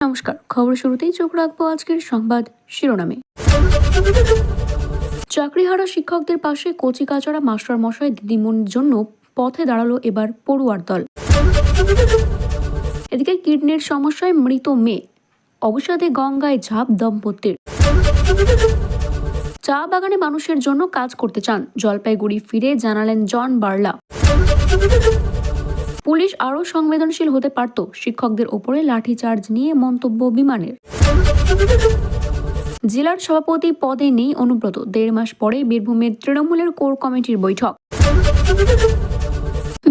নমস্কার। খবর শুরুতেই চোখ রাখবো আজকের সংবাদ শিরোনামে। চাকরিহারা শিক্ষকদের পাশে কচিকাঁচারা মাস্টার মশাই দিদিমণির জন্য পথে দাঁড়ালো এবার পড়ুয়ার দল। এদিকে কিডনির সমস্যায় মৃত মেয়ে, অবসাদে গঙ্গায় ঝাঁপ দম্পতির। চা বাগানে মানুষের জন্য কাজ করতে চান, জলপাইগুড়ি ফিরে জানালেন জন বার্লা। পুলিশ আরও সংবেদনশীল হতে পারত, শিক্ষকদের ওপরে লাঠিচার্জ নিয়ে মন্তব্য বিমানের। জেলার সভাপতি পদে নেই অনুব্রত, 1.5 মাস পরে বীরভূমের তৃণমূলের কোর কমিটির বৈঠক।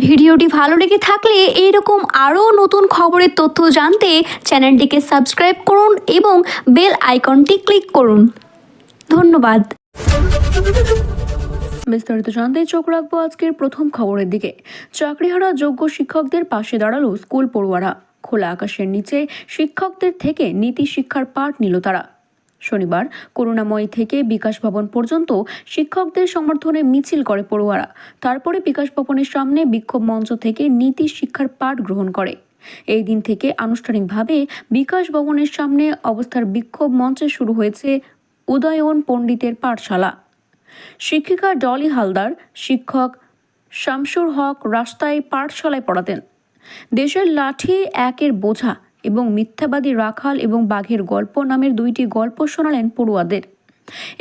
ভিডিওটি ভালো লেগে থাকলে এইরকম আরও নতুন খবরের তথ্য জানতে চ্যানেলটিকে সাবস্ক্রাইব করুন এবং বেল আইকনটি ক্লিক করুন। ধন্যবাদ। বিস্তারিত জানতে চোখ রাখবো আজকের প্রথম খবরের দিকে। চাকরিহারা যোগ্য শিক্ষকদের পাশে দাঁড়ালো স্কুল পড়ুয়ারা। খোলা আকাশের নিচে শিক্ষকদের থেকে নীতি শিক্ষার পাঠ নিল তারা। শনিবার করুণাময়ী থেকে বিকাশ ভবন পর্যন্ত শিক্ষকদের সমর্থনে মিছিল করে পড়ুয়ারা। তারপরে বিকাশ ভবনের সামনে বিক্ষোভ মঞ্চ থেকে নীতি শিক্ষার পাঠ গ্রহণ করে। এই দিন থেকে আনুষ্ঠানিকভাবে বিকাশ ভবনের সামনে অবস্থার বিক্ষোভ মঞ্চে শুরু হয়েছে উদয়ন পণ্ডিতের পাঠশালা। শিক্ষিকা ডলি হালদার, শিক্ষক শামসুর হক রাস্তায় পাঠশালায় পড়াতেন। দেশের লাঠি, একের বোঝা এবং মিথ্যাবাদী রাখাল এবং বাঘের গল্প নামের 2টি গল্প শোনালেন পড়ুয়াদের।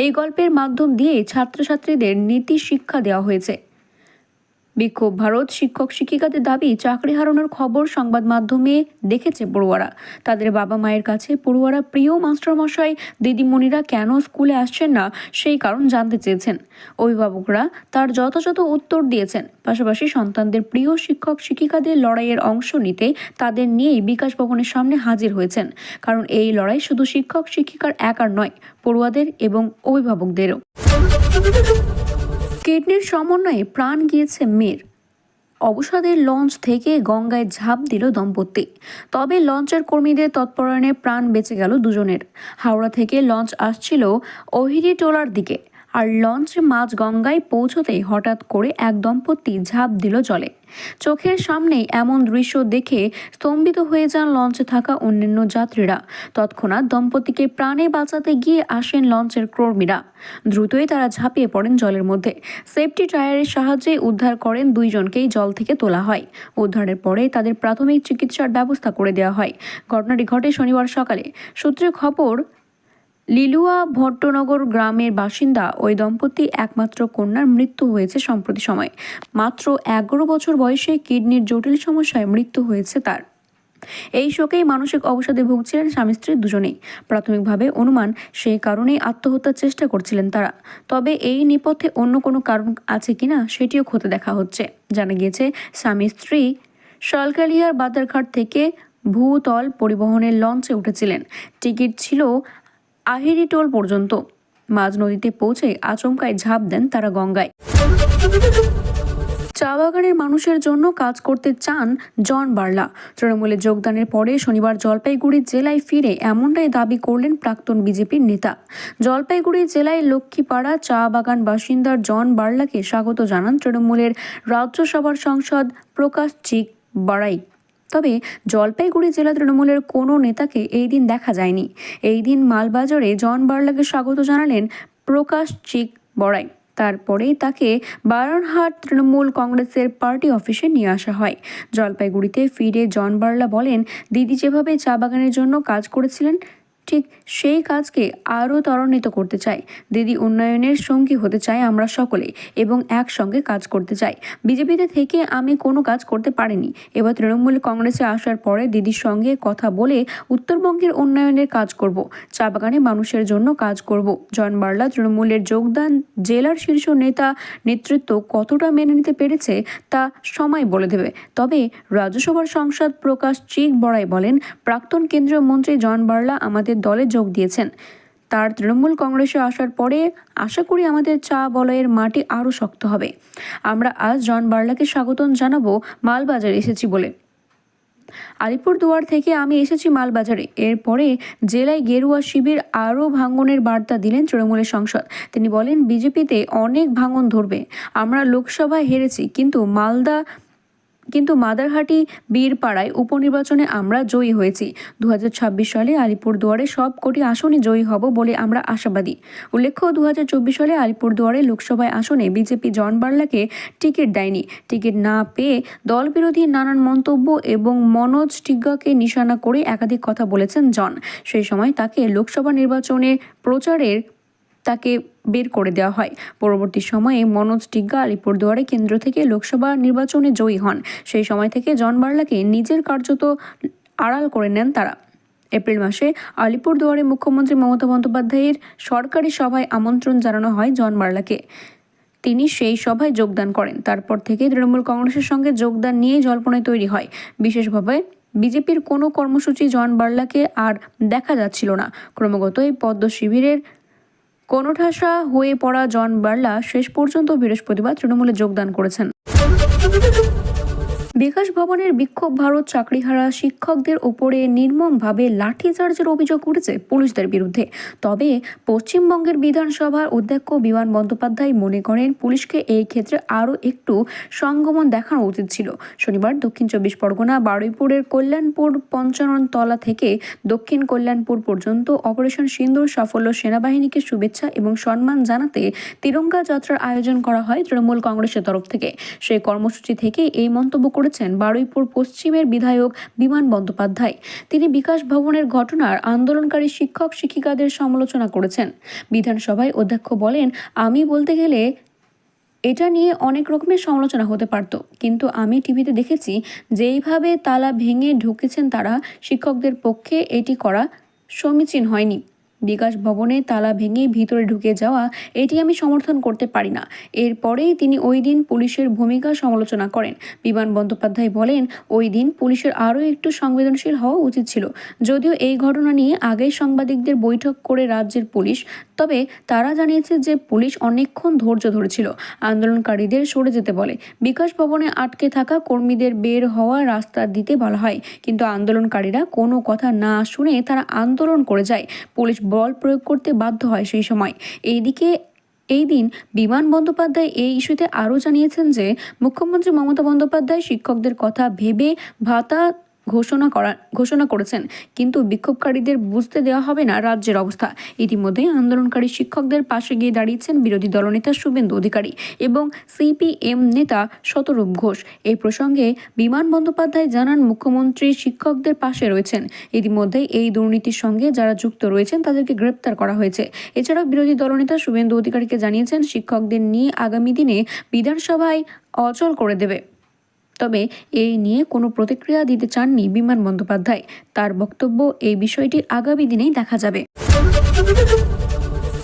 এই গল্পের মাধ্যম দিয়ে ছাত্রছাত্রীদের নীতি শিক্ষা দেওয়া হয়েছে। বিক্ষোভ ভারত শিক্ষক শিক্ষিকাদের দাবি, চাকরি হারানোর খবর সংবাদ মাধ্যমে দেখেছে পড়ুয়ারা। তাদের বাবা মায়ের কাছে পড়ুয়ারা প্রিয় মাস্টারমশাই দিদিমণিরা কেন স্কুলে আসছেন না সেই কারণ জানতে চেয়েছেন। অভিভাবকরা তার যথাযথ উত্তর দিয়েছেন। পাশাপাশি সন্তানদের প্রিয় শিক্ষক শিক্ষিকাদের লড়াইয়ের অংশ নিতে তাদের নিয়েই বিকাশ ভবনের সামনে হাজির হয়েছেন। কারণ এই লড়াই শুধু শিক্ষক শিক্ষিকার একার নয়, পড়ুয়াদের এবং অভিভাবকদেরও। কিডনির সমন্বয়ে প্রাণ গিয়েছে মেয়ের, অবসাদের লঞ্চ থেকে গঙ্গায় ঝাঁপ দিল দম্পতি। তবে লঞ্চের কর্মীদের তৎপরায়ণে প্রাণ বেঁচে গেল দুজনের। হাওড়া থেকে লঞ্চ আসছিল অহিরিটোলার দিকে, আর লঞ্চ মাঝ গঙ্গায় পৌঁছতেই হঠাৎ করে এক দম্পতি ঝাঁপ দিল জলে। চোখের সামনেই এমন দৃশ্য দেখে স্তম্ভিত হয়ে যান লঞ্চে থাকা অন্যান্য যাত্রীরা। তৎক্ষণাৎ দম্পতিকে প্রাণে বাঁচাতে গিয়ে আসেন লঞ্চের কর্মীরা। দ্রুতই তারা ঝাঁপিয়ে পড়েন জলের মধ্যে। সেফটি টায়ারের সাহায্যে উদ্ধার করেন দুইজনকেই জল থেকে তোলা হয়। উদ্ধারের পরে তাদের প্রাথমিক চিকিৎসার ব্যবস্থা করে দেওয়া হয়। ঘটনাটি ঘটে শনিবার সকালে। সূত্রে খবর, লিলুয়া ভট্টনগর গ্রামের বাসিন্দা ওই দম্পতি একমাত্র কন্যার মৃত্যু হয়েছে সম্প্রতি সময়ে। মাত্র 11 বছর বয়সে কিডনির জটিল সমস্যায় মৃত্যু হয়েছে তার। এই শোকেই মানসিক অবসাদে ভুগছিলেন স্বামী স্ত্রী দুজনেই। প্রাথমিকভাবে অনুমান সেই কারণেই আত্মহত্যার চেষ্টা করছিলেন তারা। তবে এই নেপথ্যে অন্য কোনো কারণ আছে কিনা সেটিও খতিয়ে দেখা হচ্ছে। জানা গিয়েছে, স্বামী স্ত্রী সলকালিয়ার বাদারঘাট থেকে ভূতল পরিবহনের লঞ্চে উঠেছিলেন। টিকিট ছিল আহিরিটোল পর্যন্ত। মাঝ নদীতে পৌঁছে আচমকায় ঝাঁপ দেন তারা গঙ্গায়। চা বাগানের মানুষের জন্য কাজ করতে চান জন বার্লা। তৃণমূলে যোগদানের পরে শনিবার জলপাইগুড়ি জেলায় ফিরে এমনটাই দাবি করলেন প্রাক্তন বিজেপির নেতা। জলপাইগুড়ি জেলায় লক্ষ্মীপাড়া চা বাগান বাসিন্দার জন বার্লাকে স্বাগত জানান তৃণমূলের রাজ্যসভার সাংসদ প্রকাশ চিক বাড়াই। তবে জলপাইগুড়ি জেলা তৃণমূলের কোনো নেতাকে এই দিন দেখা যায়নি। এই দিন মালবাজারে জন বার্লাকে স্বাগত জানালেন প্রকাশ চিক বড়াই। তারপরেই তাকে বারানহাট তৃণমূল কংগ্রেসের পার্টি অফিসে নিয়ে আসা হয়। জলপাইগুড়িতে ফিরে জন বার্লা বলেন, দিদি যেভাবে চা বাগানের জন্য কাজ করেছিলেন, ঠিক সেই কাজকে আরও ত্বরান্বিত করতে চাই। দিদি উন্নয়নের সঙ্গী হতে চাই আমরা সকলে এবং একসঙ্গে কাজ করতে চাই। বিজেপিতে থেকে আমি কোনো কাজ করতে পারিনি। এবার তৃণমূল কংগ্রেসে আসার পরে দিদির সঙ্গে কথা বলে উত্তরবঙ্গের উন্নয়নের কাজ করব, চা বাগানে মানুষের জন্য কাজ করব। জন বার্লা তৃণমূলের যোগদান জেলার শীর্ষ নেতা নেতৃত্ব কতটা মেনে নিতে পেরেছে তা সময় বলে দেবে। তবে রাজ্যসভার সাংসদ প্রকাশ চিক বড়াই বলেন, প্রাক্তন কেন্দ্রীয় মন্ত্রী জন বার্লা আমাদের দলে যোগ দিয়েছেন। তার তৃণমূল কংগ্রেসে আসার পরে আশা করি আমাদের চা বলয়ের মাটি আরও শক্ত হবে। আমরা আজ জন বার্লাকে স্বাগতম জানাবো মালবাজারে এসেছি বলে। আলিপুরদুয়ার থেকে আমি এসেছি মালবাজারে। এরপরে জেলায় গেরুয়া শিবির আরও ভাঙনের বার্তা দিলেন তৃণমূলের সাংসদ। তিনি বলেন, বিজেপিতে অনেক ভাঙন ধরবে। আমরা লোকসভায় হেরেছি, কিন্তু মালদা কিন্তু মাদারহাটি বীরপাড়ায় উপনির্বাচনে আমরা জয়ী হয়েছি। 2026 সালে আলিপুরদুয়ারে সব কটি আসনে জয়ী হব বলে আমরা আশাবাদী। উল্লেখ্য, 2024 সালে আলিপুরদুয়ারে লোকসভায় আসনে বিজেপি জন বার্লাকে টিকিট দেয়নি। টিকিট না পেয়ে দল বিরোধী নানান মন্তব্য এবং মনোজ টিগ্গাকে নিশানা করে একাধিক কথা বলেছেন জন। সেই সময় তাকে লোকসভা নির্বাচনে প্রচারের তাকে বের করে দেওয়া হয়। পরবর্তী সময়ে মনোজ টিগ্গা আলিপুরদুয়ারে কেন্দ্র থেকে লোকসভা নির্বাচনে জয়ী হন। সেই সময় থেকে জন বার্লাকে নিজের কার্যত আড়াল করে নেন তারা। এপ্রিল মাসে আলিপুরদুয়ারে মুখ্যমন্ত্রী মমতা বন্দ্যোপাধ্যায়ের সরকারি সভায় আমন্ত্রণ জানানো হয় জন বার্লাকে। তিনি সেই সভায় যোগদান করেন। তারপর থেকে তৃণমূল কংগ্রেসের সঙ্গে যোগদান নিয়ে জল্পনা তৈরি হয়। বিশেষভাবে বিজেপির কোনো কর্মসূচি জন বার্লাকে আর দেখা যাচ্ছিল না। ক্রমাগত এই পদ্ম শিবিরের কোণঠাসা হয়ে পড়া জন বার্লা শেষ পর্যন্ত বৃহস্পতিবার তৃণমূলে যোগদান করেছেন। বিকাশ ভবনের বিক্ষোভ ভারত চাকরিহারা শিক্ষকদের ওপরে নির্মমভাবে লাঠিচার্জের অভিযোগ উঠেছে পুলিশদের বিরুদ্ধে। তবে পশ্চিমবঙ্গের বিধানসভার অধ্যক্ষ বিমান বন্দ্যোপাধ্যায় মনে করেন পুলিশকে এই ক্ষেত্রে আরও একটু সংযমন দেখানো উচিত ছিল। শনিবার দক্ষিণ 24 পরগনা বারুইপুরের কল্যাণপুর পঞ্চাননতলা থেকে দক্ষিণ কল্যাণপুর পর্যন্ত অপারেশন সিন্দুর সাফল্য সেনাবাহিনীকে শুভেচ্ছা এবং সম্মান জানাতে তিরঙ্গা যাত্রার আয়োজন করা হয় তৃণমূল কংগ্রেসের তরফ থেকে। সেই কর্মসূচি থেকে এই মন্তব্য করেছেন বারুইপুর পশ্চিমের বিধায়ক বিমান বন্দ্যোপাধ্যায়। তিনি বিকাশ ভবনের ঘটনার আন্দোলনকারী শিক্ষক শিক্ষিকাদের সমালোচনা করেছেন। বিধানসভায় অধ্যক্ষ বলেন, আমি বলতে গেলে এটা নিয়ে অনেক রকমের সমালোচনা হতে পারত, কিন্তু আমি টিভিতে দেখেছি যেইভাবে তালা ভেঙে ঢুকেছেন তারা, শিক্ষকদের পক্ষে এটি করা সমীচীন হয়নি। বিকাশ ভবনে তালা ভেঙে ভিতরে ঢুকে যাওয়া এটি আমি সমর্থন করতে পারি না। এরপরেই তিনি ওই দিন পুলিশের ভূমিকা সমালোচনা করেন। বিমান বন্দ্যোপাধ্যায় বলেন, ওই দিন পুলিশের আরও একটু সংবেদনশীল হওয়া উচিত ছিল। যদিও এই ঘটনা নিয়ে আগেই সাংবাদিকদের বৈঠক করে রাজ্যের পুলিশ, তবে তারা জানিয়েছে যে পুলিশ অনেকক্ষণ ধৈর্য ধরেছিল, আন্দোলনকারীদের সরে যেতে বলে। বিকাশ ভবনে আটকে থাকা কর্মীদের বের হওয়ার রাস্তা দিতে বলা হয়, কিন্তু আন্দোলনকারীরা কোনো কথা না শুনে তারা আন্দোলন করে যায়। পুলিশ বল প্রয়োগ করতে বাধ্য হয় সেই সময়। এইদিকে এই দিন বিমান বন্দ্যোপাধ্যায় এই ইস্যুতে আরও জানিয়েছেন যে মুখ্যমন্ত্রী মমতা বন্দ্যোপাধ্যায় শিক্ষকদের কথা ভেবে ভাতা ঘোষণা করেছেন, কিন্তু বিক্ষোভকারীদের বুঝতে দেওয়া হবে না রাজ্যের অবস্থা। ইতিমধ্যে আন্দোলনকারী শিক্ষকদের পাশে গিয়ে দাঁড়িয়েছেন বিরোধী দলনেতা শুভেন্দু অধিকারী এবং সিপিএম নেতা শতরূপ ঘোষ। এই প্রসঙ্গে বিমান বন্দ্যোপাধ্যায় জানান, মুখ্যমন্ত্রী শিক্ষকদের পাশে রয়েছেন। ইতিমধ্যে এই দুর্নীতির সঙ্গে যারা যুক্ত রয়েছেন তাদেরকে গ্রেপ্তার করা হয়েছে। এছাড়াও বিরোধী দলনেতা শুভেন্দু অধিকারীকে জানিয়েছেন শিক্ষকদের নিয়ে আগামী দিনে বিধানসভায় অচল করে দেবে। তবে এই নিয়ে কোনো প্রতিক্রিয়া দিতে চাননি বিমান বন্দ্যোপাধ্যায়। তার বক্তব্য, এই বিষয়টি আগামী দিনেই দেখা যাবে।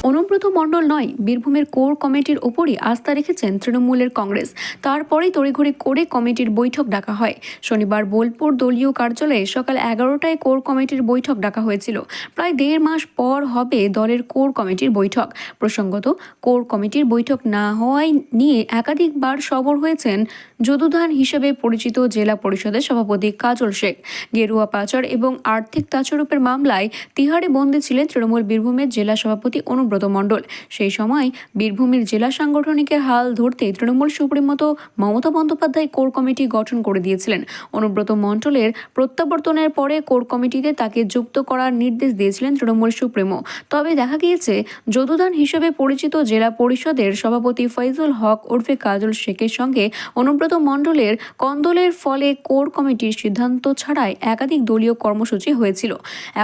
অনুব্রত মণ্ডল নয়, বীরভূমের কোর কমিটির ওপরই আস্থা রেখেছেন তৃণমূলের কংগ্রেস। তারপরেই তড়িঘড়ি করে কমিটির বৈঠক ডাকা হয়। শনিবার বোলপুর দলীয় কার্যালয়ে সকাল 11টায় কোর কমিটির বৈঠক ডাকা হয়েছিল। প্রায় 1.5 মাস পর হবে দলের কোর কমিটির বৈঠক। প্রসঙ্গত, কোর কমিটির বৈঠক না হওয়ায় নিয়ে একাধিকবার সরব হয়েছেন যদুধান হিসেবে পরিচিত জেলা পরিষদের সভাপতি কাজল শেখ। গেরুয়া পাচার এবং আর্থিক তাছাড়ুপের মামলায় তিহারে বন্দী ছিলেন তৃণমূল বীরভূমের জেলা সভাপতি অনুব্রত মণ্ডল। সেই সময় বীরভূমের জেলা সাংগঠনিকের হাল ধরতে Trinamool supremo Mamata Bandyopadhyay core committee গঠন করে দিয়েছিলেন। অনুব্রত মণ্ডলের প্রত্যাবর্তনের পরে কোর কমিটিতে তাকে যুক্ত করার নির্দেশ দিয়েছিলেন তৃণমূল সুপ্রিমো। তবে দেখা গিয়েছে যদুদান হিসেবে পরিচিত জেলা পরিষদের সভাপতি ফয়জুল হক ওরফে কাজল শেখের সঙ্গে অনুব্রত মণ্ডলের কন্দলের ফলে কোর কমিটির সিদ্ধান্ত ছাড়াই একাধিক দলীয় কর্মসূচি হয়েছিল।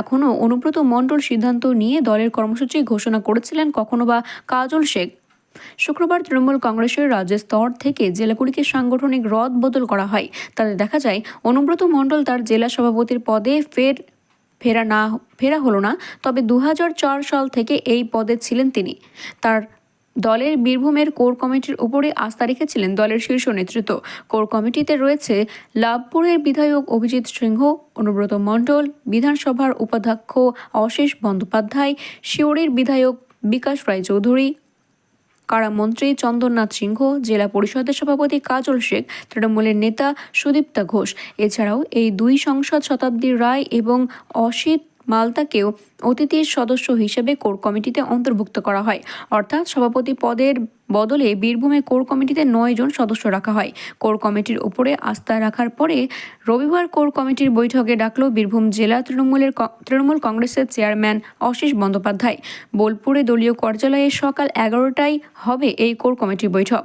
এখনও অনুব্রত মণ্ডল সিদ্ধান্ত নিয়ে দলের কর্মসূচি ঘোষণা করেছিলেন কখনো বা কাজল শেখ। শুক্রবার তৃণমূল কংগ্রেসের রাজ্য স্তর থেকে জেলাগুলিকে সাংগঠনিক রদ বদল করা হয়। তাতে দেখা যায় অনুব্রত মণ্ডল তার জেলা সভাপতির পদে ফেরা হলো না, তবে 2004 সাল থেকে এই পদে ছিলেন তিনি। তার দলের বীরভূমের কোর কমিটির উপরে আস্থা রেখেছিলেন দলের শীর্ষ নেতৃত্ব। কোর কমিটিতে রয়েছে লাভপুরের বিধায়ক অভিজিৎ সিংহ, অনুব্রত মণ্ডল, বিধানসভার উপাধ্যক্ষ অশেষ বন্দ্যোপাধ্যায়, শিউড়ির বিধায়ক বিকাশ রায় চৌধুরী, কারামন্ত্রী চন্দননাথ সিংহ, জেলা পরিষদের সভাপতি কাজল শেখ, তৃণমূলের নেতা সুদীপ্তা ঘোষ। এছাড়াও এই দুই সংসদ শতাব্দী রায় এবং অসিত মালতাকেও অতিথির সদস্য হিসেবে কোর কমিটিতে অন্তর্ভুক্ত করা হয়। অর্থাৎ সভাপতি পদের বদলে বীরভূমে কোর কমিটিতে 9 জন সদস্য রাখা হয়। কোর কমিটির উপরে আস্থা রাখার পরে রবিবার কোর কমিটির বৈঠকে ডাকল বীরভূম জেলা তৃণমূল কংগ্রেসের চেয়ারম্যান অশীষ বন্দ্যোপাধ্যায়। বোলপুরে দলীয় কার্যালয়ে সকাল 11টায় হবে এই কোর কমিটির বৈঠক।